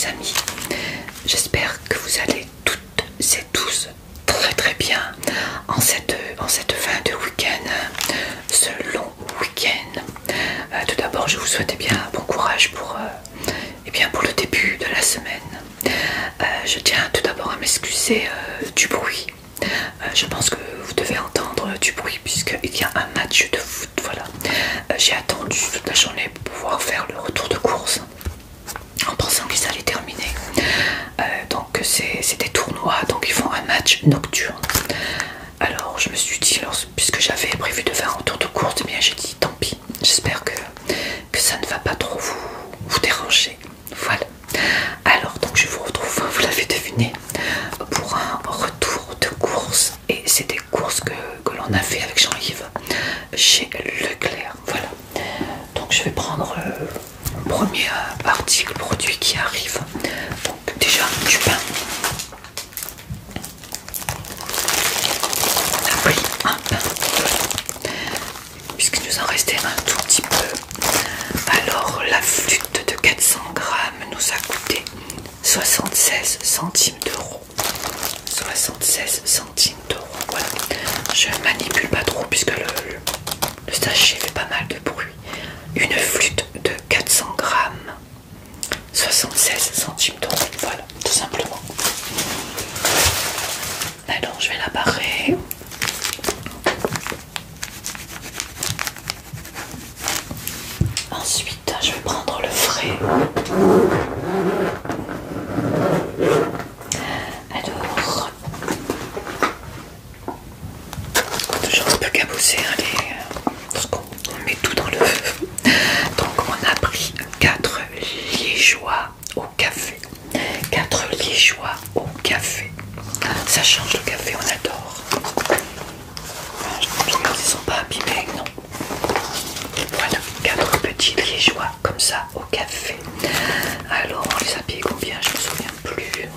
amis, j'espère que vous allez toutes et tous très bien en cette fin de week-end, ce long week-end. Tout d'abord, je vous souhaite bon courage pour le début de la semaine. Je tiens tout d'abord à m'excuser du bruit. Je pense que vous devez entendre du bruit puisqu'il y a un match de foot. Voilà. J'ai attendu toute la journée pour pouvoir faire le retour de course en pensant qu'ils allaient terminer. Donc c'est des tournois, donc ils font un match nocturne. Alors je me suis dit, puisque j'avais prévu de faire un retour de course, eh bien j'ai dit tant pis. J'espère que ça ne va pas trop vous déranger. Voilà. Alors donc je vous retrouve, vous l'avez deviné, pour un retour de course. Et c'est des courses que l'on a fait avec Jean-Yves chez Leclerc. Voilà. Donc je vais prendre le premier article produit qui arrive. Donc déjà du pain. On a pris un pain puisqu'il nous en restait un tout petit peu. Alors la flûte de 400 grammes nous a coûté 76 centimes d'euros. 76 centimes d'euros. Voilà. Je manipule pas trop puisque le sachet fait pas mal de bruit. Une flûte de 400 grammes, 76 centimes d'euros. Voilà, tout simplement. Alors je vais la barrer. Ensuite, je vais prendre le frais. Alors, toujours un peu cabossé, parce qu'on met tout dans le feu. Donc on a pris 4 liégeois au café. 4 liégeois au café. Ça change le café, on adore. Je regarde, ils sont pas abîmés, non. Voilà, 4 petits liégeois comme ça au café. Alors on les a payés combien? Je me souviens plus.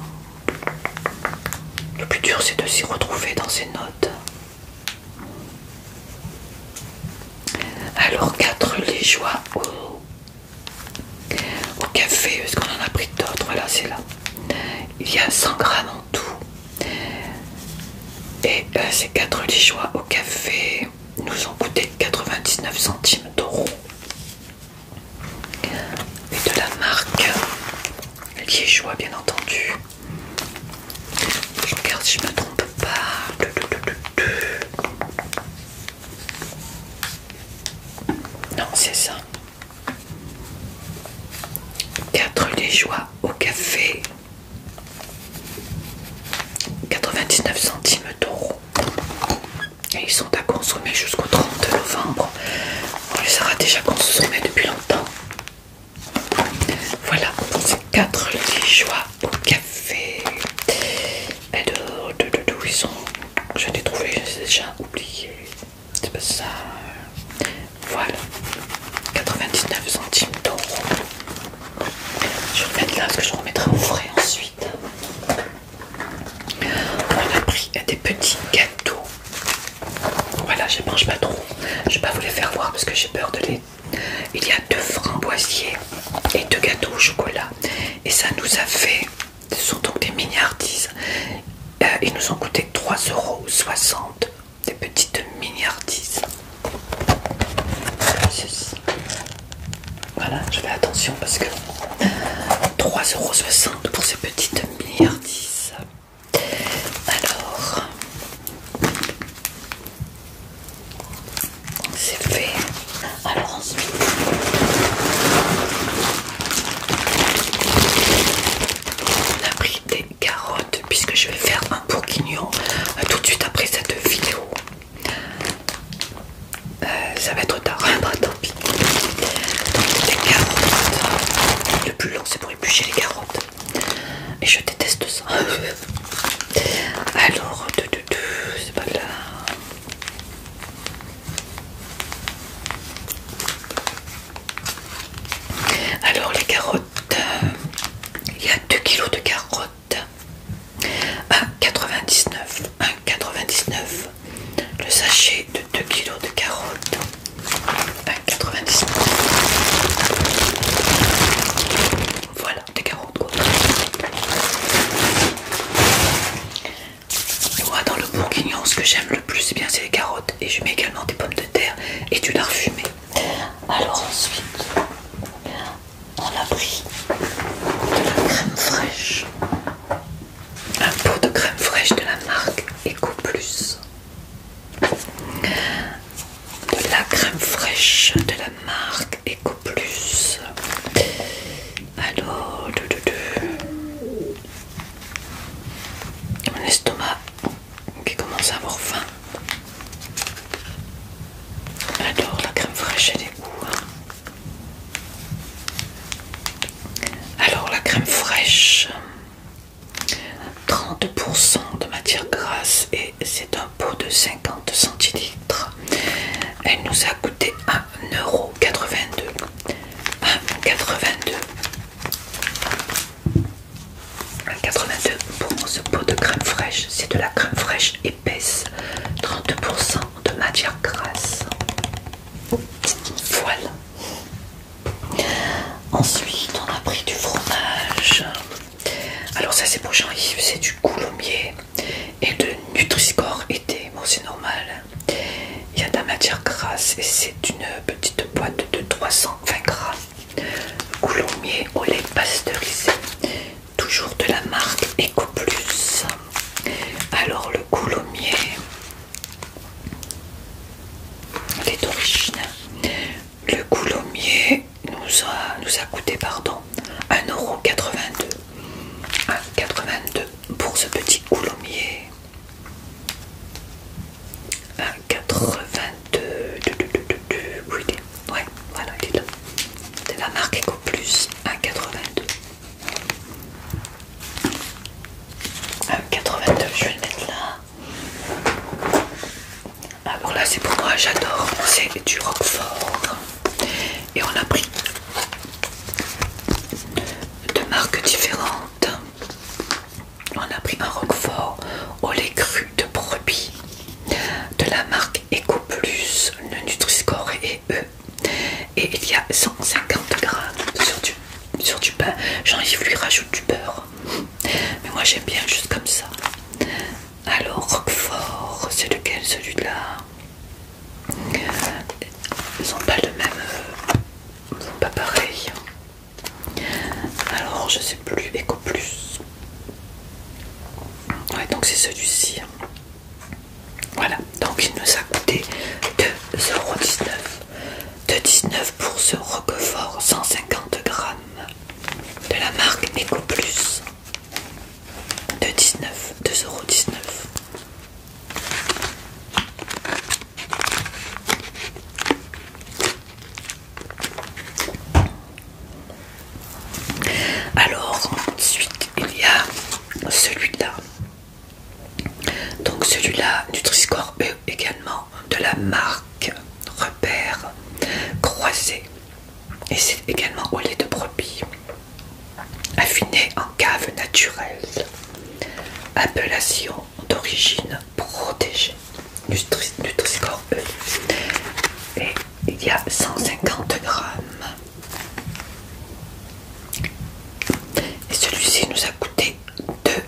Le plus dur c'est de s'y retrouver dans ces notes. Alors 4 liégeois au café, est-ce qu'on en a pris d'autres? Voilà, c'est là. Il y a 100 grammes en tout. Et ces 4 liégeois au café nous ont coûté 99 centimes d'euros. Et de la marque liégeois, bien entendu. Je regarde si je me trompe pas. Non, c'est ça. 4 liégeois au café. 99 centimes d'euros. Et ils sont à consommer jusqu'au 30 novembre. On les aura déjà consommés depuis longtemps. Voilà, c'est 4 liégeois au café. Et d'où ils sont? Je l'ai trouvé, je les ai déjà oubliés. C'est pas ça. Voilà. 99 centimes d'euros. Je vais remettre là parce que je remettrai au frais ensuite. On a pris des petits gâteaux. Voilà, je mange pas trop. Je vais pas vous les faire voir parce que j'ai peur de les... Il y a 2 framboisiers et 2 gâteaux au chocolat. Et ça nous a fait... Ce sont donc des miniardises. Ils nous ont coûté 3,60 €. Des petites miniardises. Ceci. Voilà, je fais attention parce que 3,60 € pour ces petites milliardises. Alors, c'est fait. Alors ensuite, on a pris des carottes puisque je vais faire un bourguignon tout de suite après cette vidéo. Ça va être tard, bah, tant pis. Donc des carottes. Le plus long c'est pour éplucher les carottes. Et Eco Plus. Alors, mon estomac qui commence à avoir faim. Alors, la crème fraîche, elle est où, hein? Alors, la crème fraîche, 30% de matière grasse et c'est un pot de 50 centilitres. Elle nous a coûté 1,82 €. 1,82 1,82 pour ce pot de crème fraîche. C'est de la crème fraîche épaisse, 30% de matière grasse. Voilà. Ensuite, on a pris du fromage. Alors ça c'est pour Jean-Yves, c'est du coulommiers et de Nutri-Score été. Bon, c'est normal. Il y a de la matière grasse et c'est une petite boîte de 320 grammes. Coulommiers au lait pasteurisé. Toujours de la marque Eco Plus. Alors le coulommiers, il est d'origine. Le coulommiers nous a coûté, pardon, 1,82 €. 1,82 € pour ce petit coulommiers. 1,82 €. Oui, ouais, voilà, il est là. C'est la marque Eco Plus. 1,82 €. 1,82 €, je vais le mettre là. Alors là, c'est pour moi, j'adore. C'est du Roquefort. Et on a pris de marques différentes. On a pris un Roquefort au lait cru de brebis de la marque Eco Plus, le Nutri-Score et E. Et il y a 150 grammes sur du pain. Jean-Yves lui rajoute du beurre. Mais moi j'aime bien juste comme ça. Alors Roquefort, c'est lequel, celui-là? Ils sont pas le même. Ils sont pas pareils. Alors je sais plus, Eco Plus. Ouais, donc c'est celui-ci. Voilà, donc il nous a coûté 2,19 €. 2,19 € pour ce Roquefort 150 grammes de la marque Eco Plus. 2,19 €. Alors ensuite il y a celui-là. Donc celui-là, Nutri-Score E également, de la marque Repère Croisé. Et c'est également au lait de brebis. Affiné en cave naturelle. Appellation d'origine protégée. Nutri-Score E. Et il y a 150 grammes. Et celui-ci nous a coûté 2,29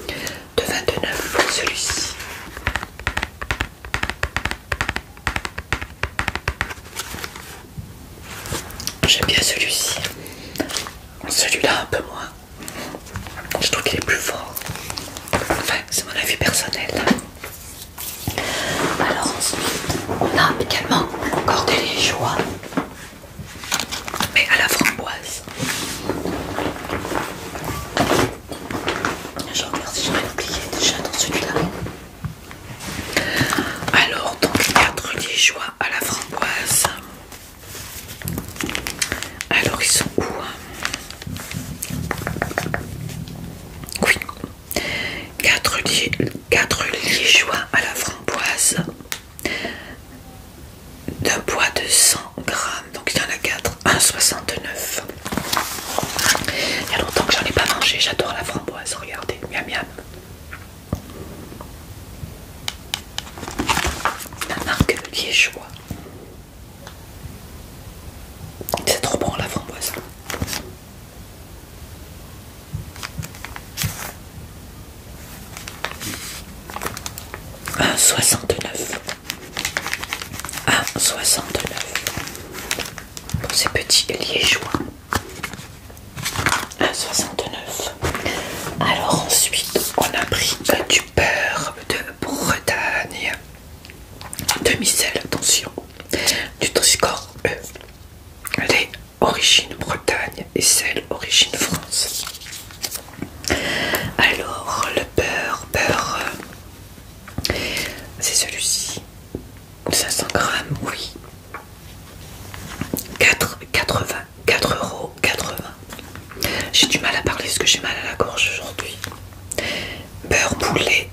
€. 2,29 € pour celui-ci. J'aime bien celui-ci. Celui-là un peu moins. Je trouve qu'il est plus fort. Enfin, c'est mon avis personnel. Alors ensuite, on a également encore des liégeois, mais à la framboise. Je regarde si j'en ai oublié déjà dans celui-là. Alors, donc 4 liégeois à la framboise. Alors, ils sont où, hein? Oui, 4 liégeois à la framboise d'un poids de 100 grammes. Donc il y en a 4, 1,69 €. Il y a longtemps que j'en ai pas mangé, j'adore la framboise, regardez, miam miam. La marque liégeois. C'est trop bon la framboise. 1,69 €. 1,69 € pour ces petits liégeois. 1,69 €. Alors ensuite, on a pris du beurre de Bretagne. demi-sel, attention. Nutri-Score E. Lait origine Bretagne et sel origine France. Alors le beurre, c'est celui-ci. 500 grammes, oui. 4,80 €. J'ai du mal à parler parce que j'ai mal à la gorge aujourd'hui. Beurre poulet,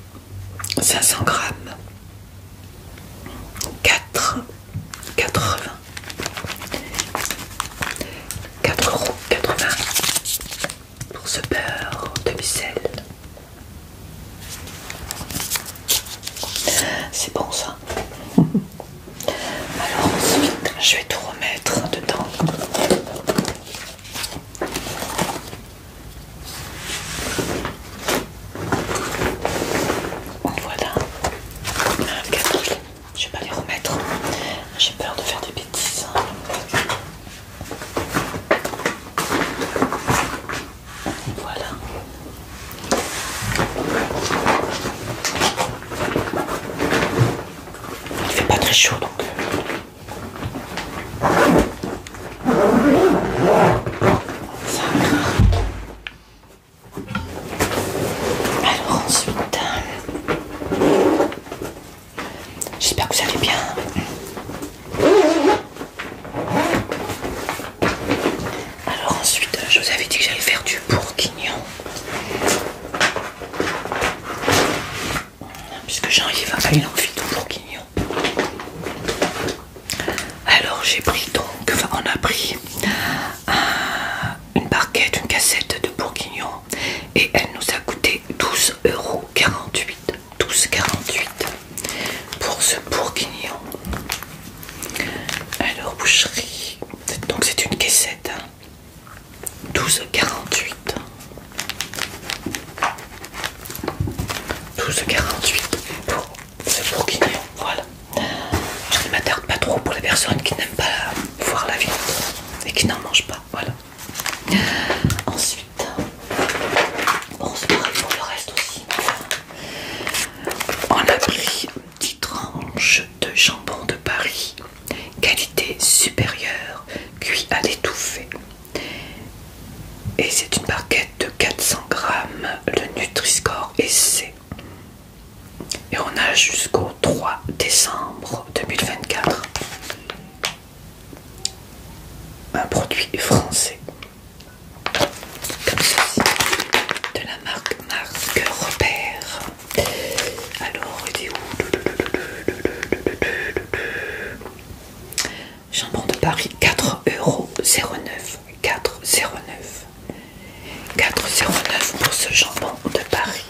500 grammes. 4,80 €. Pour ce beurre demi-sel. C'est bon ça. Alors ensuite, je vais tout remettre dedans. Voilà. Je vais pas les remettre. J'ai peur de faire des bêtises. Voilà. Il fait pas très chaud donc. Alors ensuite, j'espère que vous allez bien. Alors ensuite, je vous avais dit que j'allais faire du bourguignon. Puisque Jean-Yves a une envie de bourguignon. Alors j'ai pris donc, on a pris une barquette, une cassette de bourguignon et elle nous a coûté 12,48 €. 12,48 € pour ce bourguignon. Alors boucherie, donc c'est une caissette. 12,48 €. 12,48 € pour ce bourguignon, voilà. Je ne m'attarde pas trop pour les personnes qui n'aiment pas voir la viande et qui n'en mangent pas, voilà. Ensuite, bon c'est pareil pour le reste aussi. On a pris 10 tranches de jambon de Paris, qualité supérieure, cuit à l'étouffée. Et c'est une barquette de 400 grammes, le Nutri-Score est C. Et on a jusqu'au 3 décembre 2024. Un produit français. Comme ceci. De la marque Repère. Alors, il est où? Jambon de Paris, 4,09 €. 4,09 €. 4,09 € pour ce jambon de Paris.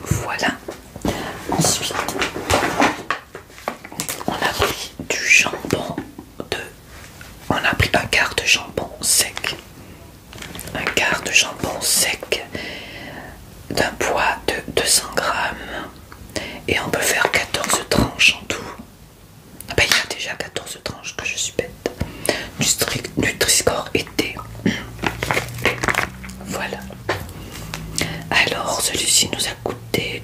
Voilà. Ensuite, on a pris du jambon on a pris un quart de jambon sec. Un quart de jambon sec d'un poids de 200 grammes. Et on peut faire 14 tranches en tout. Ah ben, il y a déjà 14 tranches, que je suis bête. Nutri-Score été. Voilà. Alors celui-ci nous a coûté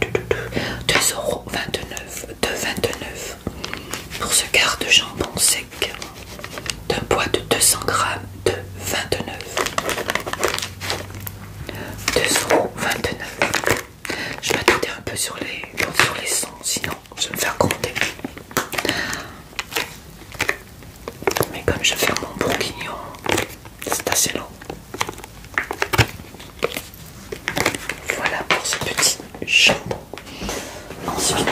2,29 €. Pour ce quart de jambon sec d'un poids de 200 grammes de 29. 2,29 €. Je m'attendais un peu sur les sons, sinon je vais me faire compter. Mais comme je fais mon bourguignon, c'est assez long. Voilà pour ce petit jambon. Ensuite,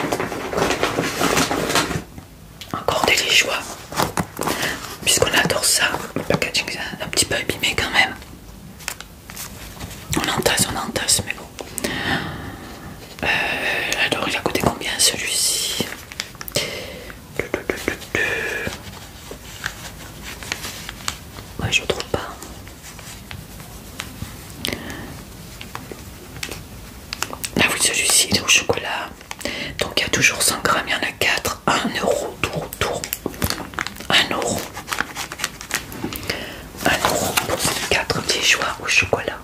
encore des liégeois, puisqu'on adore ça. Le packaging est un petit peu abîmé quand même. On entasse, mais bon. Alors il a coûté combien celui-ci? Ouais, je trouve pas. Ah oui, celui-ci il est au chocolat. Donc il y a toujours 100 grammes, il y en a 4. 1 € tout. 1 €. 1 € pour ces 4 liégeois au chocolat.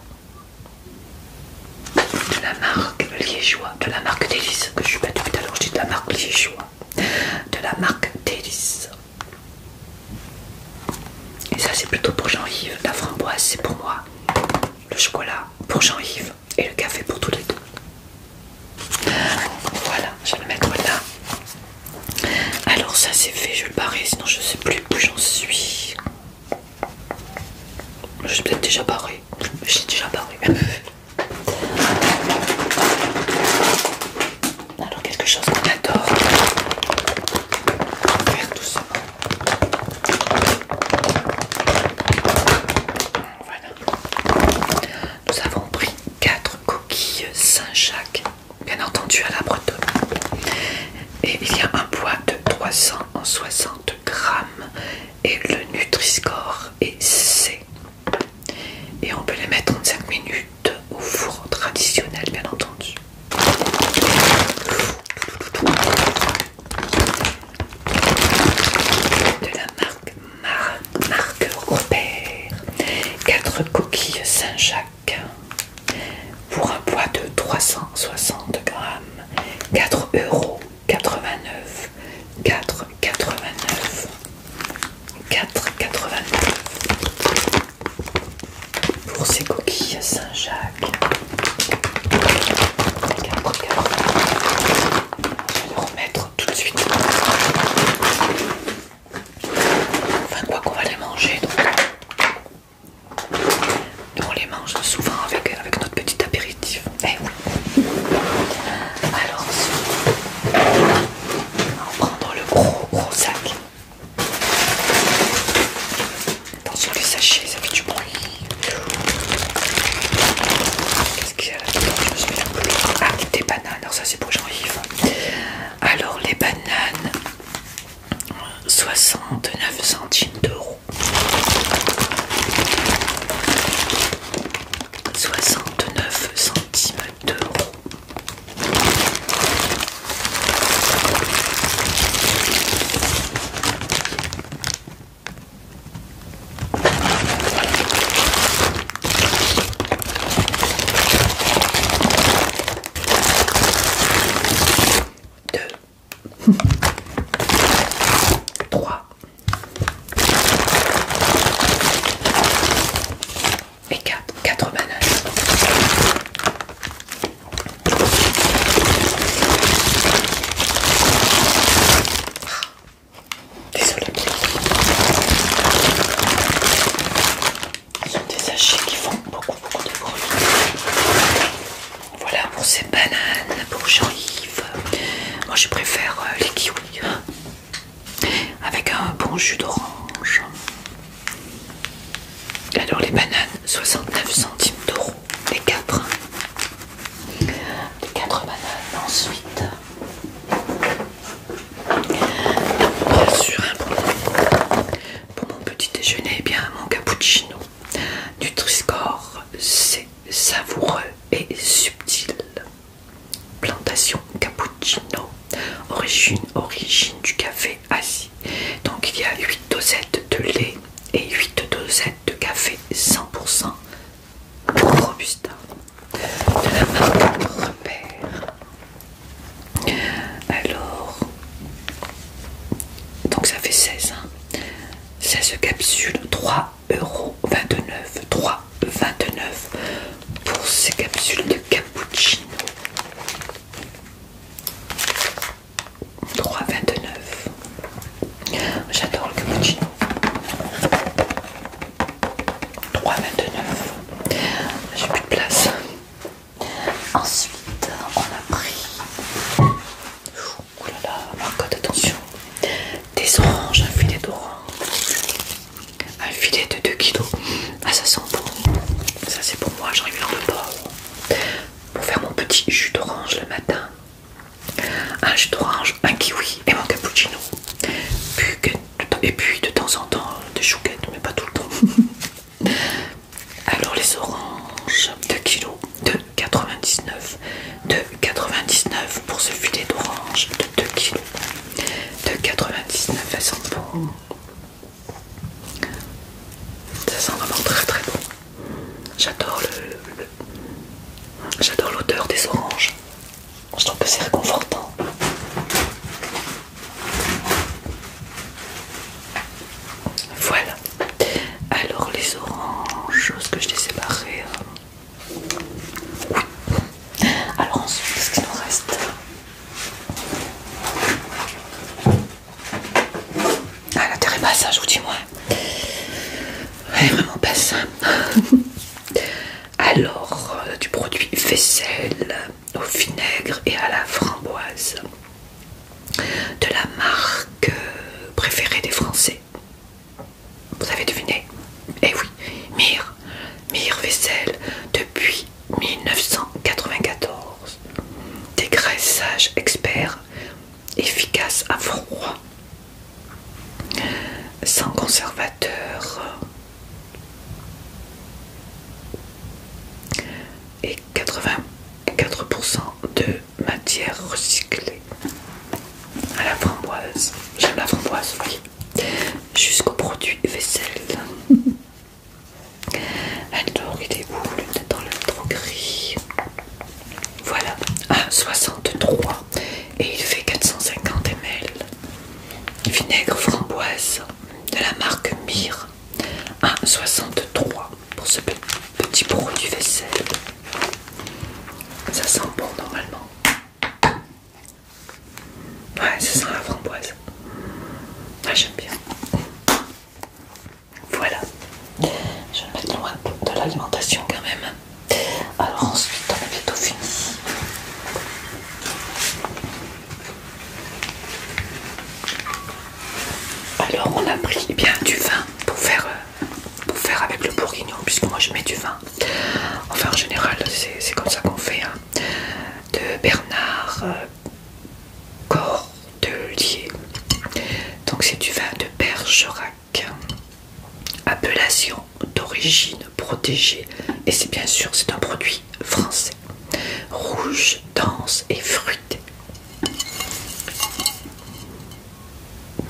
De la marque liégeois, de la marque Délice, que je suis pas depuis tout à l'heure, je dis de la marque liégeois, de la marque Délice. Et ça c'est plutôt pour Jean-Yves, la framboise c'est pour moi, le chocolat pour Jean-Yves et le café pour tous les deux. Voilà, je vais le mettre là. Alors ça c'est fait, je vais le barrer, sinon je sais plus où j'en suis. Je suis peut-être déjà barré, j'ai déjà barré. Alors quelque chose qu'on adore faire doucement. Voilà. Nous avons pris 4 coquilles Saint-Jacques, bien entendu à la bretonne. Et il y a un poids de 360 grammes et le Nutri-Score est C. Et on peut les mettre 35 minutes au four traditionnel, bien entendu. De la marque Robert, 4 coquilles Saint-Jacques pour un poids de 360 grammes, 4,89 €, 4,89 €, 4,89 € pour ces coquilles Saint-Jacques. 4,89 €. Je vais le remettre tout de suite. Enfin, quoi qu'on va les manger, donc on les mange souvent avec notre petit apéritif. Eh oui. Alors, on va prendre le gros sac. Attention les sachets, ça fait du bruit. Qu'est-ce qu'il y a là-dedans? Je me souviens plus. Ah, des bananes. Alors ça c'est pour Jean-Yves. Alors les bananes, 69 centimes d'euros. 69 centimes d'euros. Deux. 3 et 4 bananes. Désolé. Ce sont des sachets qui font beaucoup de bruit. Voilà pour ces bananes, pour Jean-Yves. Moi je préfère les kiwis avec un bon jus d'orange. Alors les bananes, 69 centimes d'euros, les 4. Les 4 bananes ensuite. Bien sûr, pour mon petit déjeuner, eh bien mon cappuccino. Nutri-Score, c'est savoureux et subtil. Plantation cappuccino, origine du café Asie. Donc il y a 8 dosettes de lait et 8 dosettes de café 100% Robusta de la marque Repère. Alors, donc ça fait 16, hein. 16 capsules, 3,29 €. 3,29 € pour ces capsules de cappuccino. 3,29 €. J'adore le cappuccino. 3,29 €. J'ai plus de place. Ensuite, on a pris, oulala, Marcotte, attention, des oranges, un filet d'orange, un filet de 2 kg. Ah, ça sent bon. Ça, c'est pour moi, j'arrive dans le bord. Pour faire mon petit jus d'orange le matin. Un jus d'orange, un kiwi et mon cappuccino. Et puis de temps en temps des chouquettes, mais pas tout le temps. Alors les oranges, 2 kg, 2,99 €. 2,99 € pour ce filet d'orange de 2 kg. 2,99 €, elles sont bon. Ça sent vraiment très bon. J'adore j'adore l'odeur des oranges. myrrhe et à la framboise. De la marque préférée des Français. Vous avez deviné? Eh oui, Myrrhe. Myrrhe Vaisselle depuis 1994. Dégraissage expert, efficace à froid, sans conservateur et 84% de matière recyclée. À la framboise. J'aime la framboise, oui. Jusqu'au produit vaisselle. Alors, il est où? Dans le droguerie. Voilà, 1,63 et il fait 450 ml. Vinaigre framboise de la marque Myrrhe, 1,63 pour ce petit produit vaisselle. Ça sent bon normalement. Ouais, ça sent la framboise. Ah, j'aime bien. Voilà. Je vais me mettre loin de l'alimentation quand même. Alors ensuite, on est bientôt fini. Alors on a pris bien du vin pour faire avec le bourguignon, puisque moi je mets du vin. Enfin en général c'est comme ça qu'on fait. Hein. De Bernard Cordelier. Donc c'est du vin de Bergerac. Appellation d'origine protégée. Et c'est bien sûr c'est un produit français. Rouge, dense et fruité.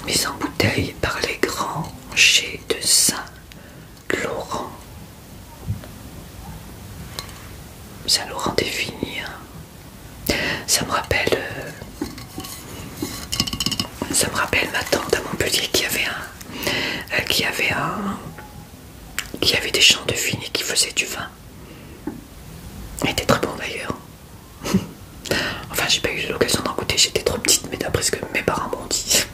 Mise en bouteille par les grands chais de Saint-Laurent. Saint-Laurent des Vignes. Ça me rappelle ma tante à Montpellier qui avait des champs de vignes et qui faisait du vin. Il était très bon d'ailleurs. Enfin, j'ai pas eu l'occasion d'en goûter, j'étais trop petite, mais d'après ce que mes parents m'ont dit.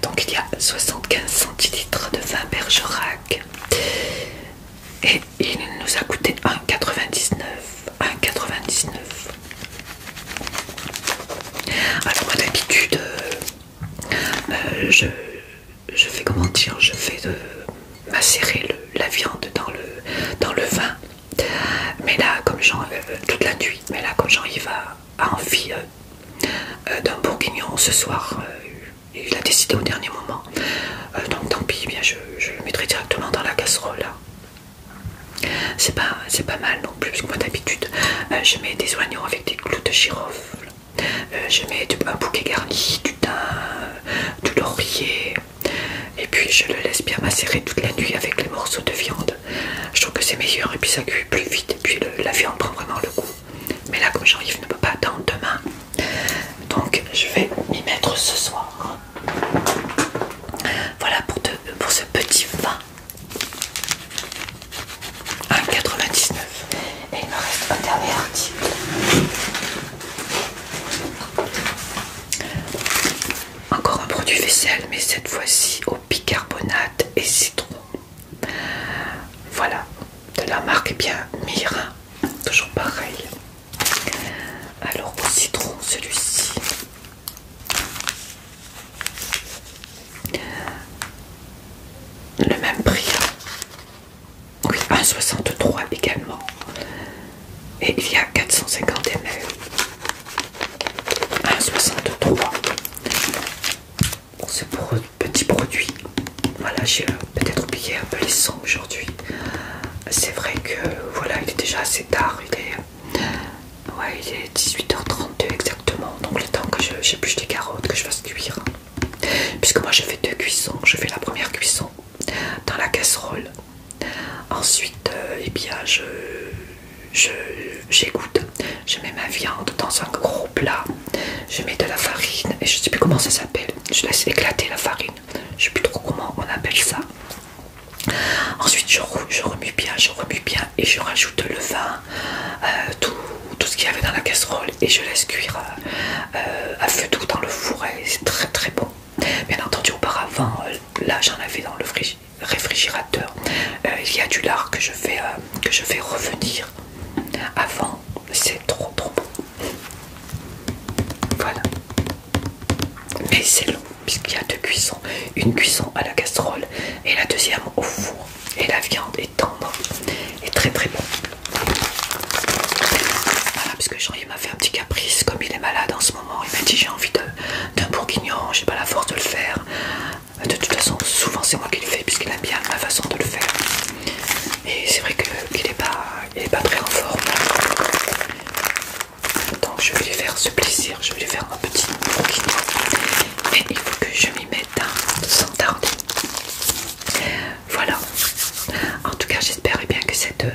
Donc il y a 75 centilitres de vin Bergerac. Et il nous a coûté 1,99. 1,99. Alors moi d'habitude, je fais comment dire, je fais macérer la viande dans le vin. Mais là, comme toute la nuit, mais là comme Jean-Yves a envie d'un bourguignon ce soir, il a décidé au dernier moment. Donc tant pis, bien je le mettrai directement dans la casserole. Là. C'est pas mal non plus, parce que moi d'habitude je mets des oignons avec des clous de girofle, je mets un bouquet garni, du thym, du laurier, et puis je le laisse bien macérer toute la nuit avec les morceaux de viande. Je trouve que c'est meilleur et puis ça cuit plus vite et puis la viande prend vraiment le goût. Mais là comme Jean-Yves ne peut pas attendre demain, donc je vais m'y mettre ce soir. Voilà pour ce petit vin. 1,99. Et il me reste un dernier article. Encore un produit vaisselle, mais cette fois-ci au bicarbonate et citron. Voilà, de la marque bien Myrrhe, toujours pareil. Alors au citron, celui-ci. Le même prix. Oui, 1,63 également. Et il y a 450 ml. 1,63 pour ce petit produit. Voilà, j'ai peut-être oublié un peu les sons aujourd'hui. C'est vrai que voilà, il est déjà assez tard. Il est 18h32 exactement. Donc le temps que j'épluche les carottes, que je fasse cuire. Puisque moi je fais deux cuissons. Je fais la première cuisson dans la casserole. Ensuite, eh bien, j'égoutte. Je mets ma viande dans un gros plat. Je mets de la farine et je sais plus comment ça s'appelle. Je laisse éclater la farine. Je sais plus trop comment on appelle ça. Ensuite, je remue bien et je rajoute le vin, tout ce qu'il y avait dans la casserole et je laisse cuire à feu doux dans le four. C'est très très bon. Bien entendu, auparavant, là j'en avais dans le réfrigérateur. Il y a du lard que je fais revenir avant. C'est trop trop bon. Et c'est long puisqu'il y a deux cuissons. Une cuisson à la casserole et la deuxième au four. Et la viande est tendre et très très bon. Voilà, parce que Jean-Yves m'a fait un petit caprice, comme il est malade en ce moment. Il m'a dit j'ai envie d'un bourguignon, j'ai pas la force de le faire. De toute façon, souvent c'est moi qui le fais puisqu'il aime bien ma façon de le faire. Et c'est vrai qu'il est pas très en forme. Donc je vais lui faire ce plaisir, je vais lui faire un petit bourguignon. Et il faut que je m'y mette sans tarder. Voilà. En tout cas, j'espère bien que cette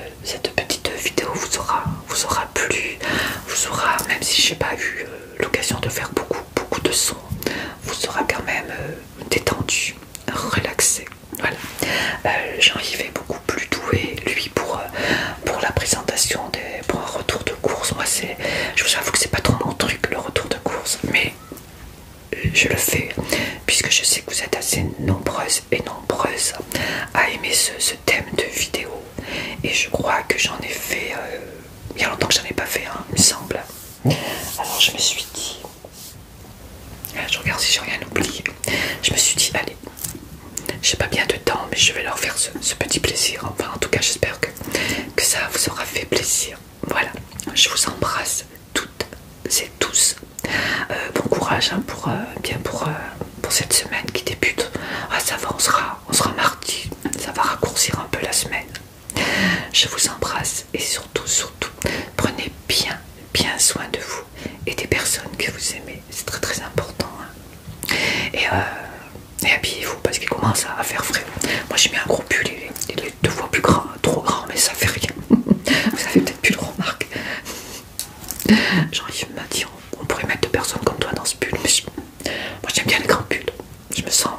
petite vidéo vous aura plu, vous aura, même si j'ai pas eu l'occasion de faire beaucoup de sons, vous aura quand même détendu, relaxé. Voilà. Jean-Yves est beaucoup plus doué, lui, pour la présentation, pour un retour de course. Moi, je vous avoue que c'est pas trop mon truc, le retour de course, mais je le fais puisque je sais que vous êtes assez nombreuses et nombreuses à aimer ce thème de vidéo, et je crois que j'en ai fait il y a longtemps que j'en ai pas fait un, il me semble. Alors je me suis dit, je regarde si j'ai rien oublié, je me suis dit allez, j'ai pas bien de temps mais je vais leur faire ce petit plaisir. Enfin en tout cas j'espère que ça vous aura fait plaisir. Voilà, je vous embrasse toutes et tous. Bon courage hein, pour cette semaine qui débute. Ah, ça va, on sera mardi, ça va raccourcir un peu la semaine. Je vous embrasse et surtout prenez bien soin de vous et des personnes que vous aimez, c'est très très important hein. Et habillez-vous parce qu'il commence à faire frais. Moi j'ai mis un gros pull, il est 2 fois plus grand, trop grand, mais ça fait rien. Vous avez peut-être pu le remarquer. Jean-Yves m'a dit on pourrait mettre 2 personnes comme toi dans ce pull, mais moi j'aime bien les grands pulls, je me sens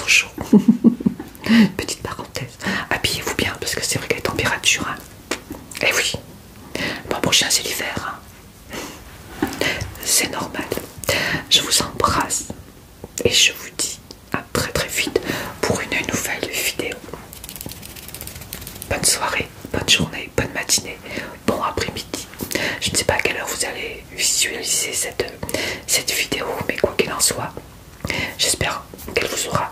chaud. Petite parenthèse, habillez-vous bien parce que c'est vrai que les températures hein. Et oui, le mois prochain c'est l'hiver hein. C'est normal. Je vous embrasse et je vous dis à très très vite pour une nouvelle vidéo. Bonne soirée, bonne journée, bonne matinée, bon après-midi. Je ne sais pas à quelle heure vous allez visualiser cette vidéo, mais quoi qu'il en soit, j'espère qu'elle vous aura